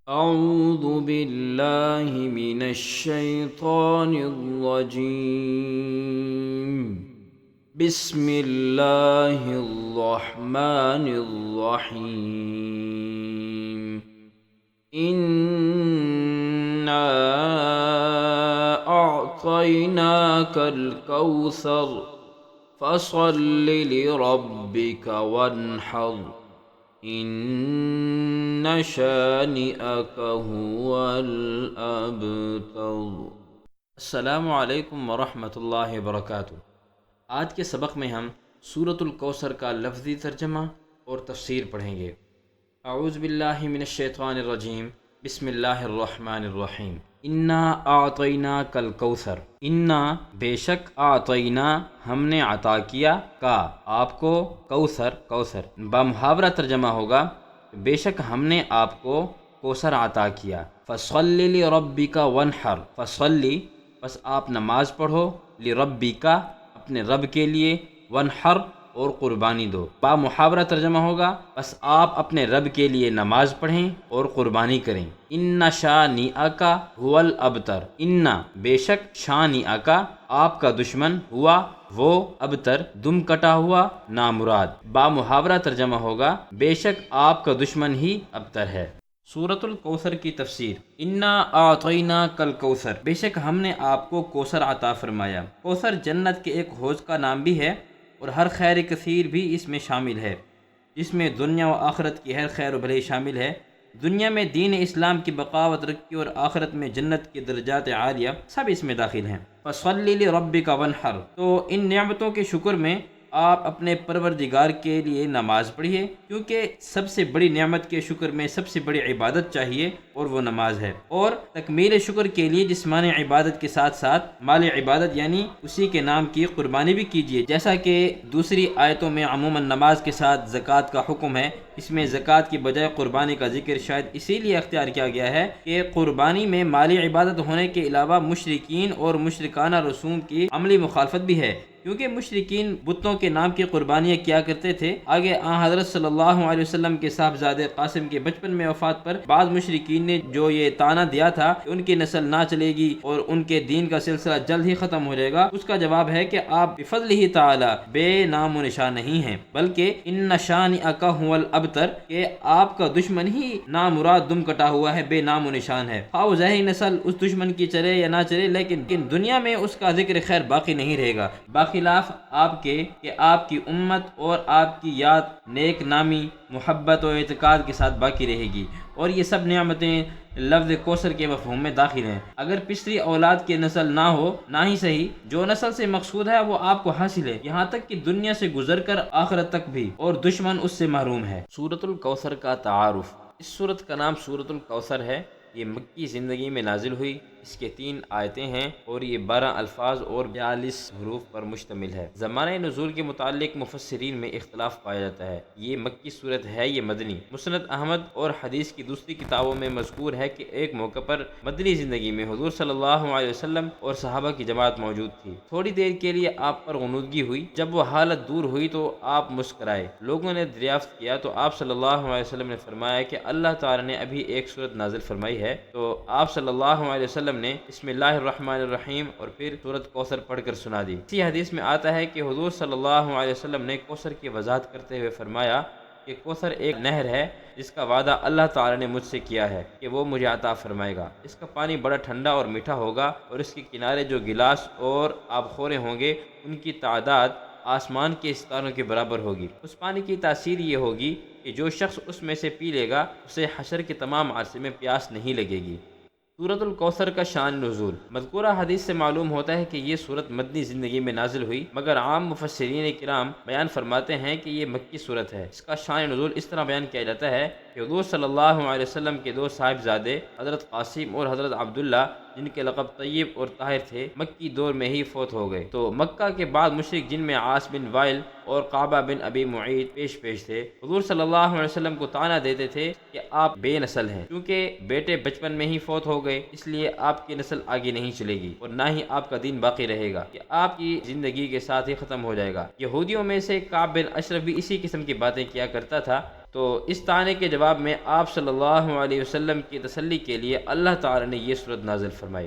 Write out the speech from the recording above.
أعوذ بالله من الشيطان الرجيم. بسم الله الرحمن الرحيم. إنا أعطيناك الكوثر فصل لربك وانحر ان شانئك هو الابتر۔ السلام علیکم ورحمۃ اللہ وبرکاتہ۔ آج کے سبق میں ہم سورۃ الکوثر کا لفظی ترجمہ اور تفسیر پڑھیں گے۔ اعوذ باللہ من الشیطان الرجیم، بسم اللہ الرحمن الرحیم۔ انا اعطیناک الکوثر، انا بے شک، اعطینا ہم نے عطا کیا، کا آپ کو، کوثر کوثر بامحاورہ ترجمہ ہوگا بے شک ہم نے آپ کو کوثر عطا کیا۔ فصل لربک وانحر، فصلی پس آپ نماز پڑھو، لربک اپنے رب کے لیے، وانحر اور قربانی دو۔ با محاورہ ترجمہ ہوگا بس آپ اپنے رب کے لیے نماز پڑھیں اور قربانی کریں۔ ان شانئک هو الابتر، ان بے شک، شانئک آپ کا دشمن، ہوا وہ، ابتر دم کٹا ہوا، نامراد۔ با محاورہ ترجمہ ہوگا بے شک آپ کا دشمن ہی ابتر ہے۔ سورۃ الکوثر کی تفسیر۔ انا اعطیناک الکوثر، بے شک ہم نے آپ کو کوثر عطا فرمایا۔ کوثر جنت کے ایک حوض کا نام بھی ہے اور ہر خیر کثیر بھی اس میں شامل ہے، جس میں دنیا و آخرت کی ہر خیر و بھلائی شامل ہے۔ دنیا میں دین اسلام کی بقا و ترقی اور آخرت میں جنت کی درجات عالیہ سب اس میں داخل ہیں۔ فصلی لربک وانحر، تو ان نعمتوں کے شکر میں آپ اپنے پروردگار کے لیے نماز پڑھیے، کیونکہ سب سے بڑی نعمت کے شکر میں سب سے بڑی عبادت چاہیے اور وہ نماز ہے۔ اور تکمیل شکر کے لیے جسمانی عبادت کے ساتھ ساتھ مالی عبادت یعنی اسی کے نام کی قربانی بھی کیجیے، جیسا کہ دوسری آیتوں میں عموماً نماز کے ساتھ زکوٰۃ کا حکم ہے۔ اس میں زکوٰۃ کی بجائے قربانی کا ذکر شاید اسی لیے اختیار کیا گیا ہے کہ قربانی میں مالی عبادت ہونے کے علاوہ مشرکین اور مشرکانہ رسوم کی عملی مخالفت بھی ہے، کیونکہ مشرکین بتوں کے نام کی قربانیاں کیا کرتے تھے۔ آگے حضرت صلی اللہ علیہ وسلم کے صاحبزادے قاسم کے بچپن میں وفات پر بعض مشرکین نے جو یہ طعنہ دیا تھا کہ ان کی نسل نہ چلے گی اور ان کے دین کا سلسلہ جلد ہی ختم ہو جائے گا، اس کا جواب ہے کہ آپ بفضلہ تعالی بے نام و نشان نہیں ہیں، بلکہ ان شانئک هو الابتر، کہ آپ کا دشمن ہی نامراد دم کٹا ہوا ہے، بے نام و نشان ہے۔ خواہ ظاہری نسل اس دشمن کی چلے یا نہ چلے، لیکن دنیا میں اس کا ذکر خیر باقی نہیں رہے گا، باخلاف آپ کے کہ آپ کی امت اور آپ کی یاد نیک نامی، محبت و اعتقاد کے ساتھ باقی رہے گی۔ اور یہ سب نعمتیں لفظ کوثر کے مفہوم میں داخل ہیں۔ اگر پچھلی اولاد کی نسل نہ ہو، نہ ہی صحیح، جو نسل سے مقصود ہے وہ آپ کو حاصل ہے، یہاں تک کہ دنیا سے گزر کر آخرت تک بھی، اور دشمن اس سے محروم ہے۔ سورۃ الکوثر کا تعارف۔ اس سورت کا نام سورۃ الکوثر ہے۔ یہ مکی زندگی میں نازل ہوئی، اس کے 3 آیتیں ہیں اور یہ 12 الفاظ اور 42 حروف پر مشتمل ہے۔ زمانہ نزول کے متعلق مفسرین میں اختلاف پایا جاتا ہے، یہ مکی صورت ہے یہ مدنی۔ مسند احمد اور حدیث کی دوسری کتابوں میں مذکور ہے کہ ایک موقع پر مدنی زندگی میں حضور صلی اللہ علیہ وسلم اور صحابہ کی جماعت موجود تھی۔ تھوڑی دیر کے لیے آپ پر غنودگی ہوئی، جب وہ حالت دور ہوئی تو آپ مسکرائے۔ لوگوں نے دریافت کیا تو آپ صلی اللہ علیہ وسلم نے فرمایا کہ اللہ تعالی نے ابھی ایک سورت نازل فرمائی ہے۔ تو آپ صلی اللہ علیہ وسلم نے بسم اللہ الرحمن الرحیم اور پھر سورۃ کوثر پڑھ کر سنا دی۔ اسی حدیث میں آتا ہے کہ حضور صلی اللہ علیہ وسلم نے کوثر کی وضاحت کرتے ہوئے فرمایا کہ کوثر ایک نہر ہے جس کا وعدہ اللہ تعالی نے مجھ سے کیا ہے کہ وہ مجھے عطا فرمائے گا۔ اس کا پانی بڑا ٹھنڈا اور میٹھا ہوگا اور اس کے کنارے جو گلاس اور آبخورے ہوں گے ان کی تعداد آسمان کے ستاروں کے برابر ہوگی۔ اس پانی کی تاثیر یہ ہوگی کہ جو شخص اس میں سے پی لے گا اسے حشر کے تمام عرصے میں پیاس نہیں لگے گی۔ سورۃ الکوثر کا شان نزول۔ مذکورہ حدیث سے معلوم ہوتا ہے کہ یہ سورت مدنی زندگی میں نازل ہوئی، مگر عام مفسرین کرام بیان فرماتے ہیں کہ یہ مکی سورت ہے۔ اس کا شان نزول اس طرح بیان کیا جاتا ہے کہ حضور صلی اللہ علیہ وسلم کے 2 صاحبزادے حضرت قاسم اور حضرت عبداللہ، جن کے لقب طیب اور طاہر تھے، مکی دور میں ہی فوت ہو گئے۔ تو مکہ کے بعد مشرک، جن میں عاص بن وائل اور قعبہ بن ابی معیط پیش تھے، حضور صلی اللہ علیہ وسلم کو طعنہ دیتے تھے کہ آپ بے نسل ہیں، کیونکہ بیٹے بچپن میں ہی فوت ہو گئے، اس لیے آپ کی نسل آگے نہیں چلے گی اور نہ ہی آپ کا دین باقی رہے گا، کہ آپ کی زندگی کے ساتھ ہی ختم ہو جائے گا۔ یہودیوں میں سے کعب بن اشرف بھی اسی قسم کی باتیں کیا کرتا تھا، تو اس طعنے کے جواب میں آپ صلی اللہ علیہ وسلم کی تسلی کے لیے اللہ تعالی نے یہ صورت نازل فرمائی۔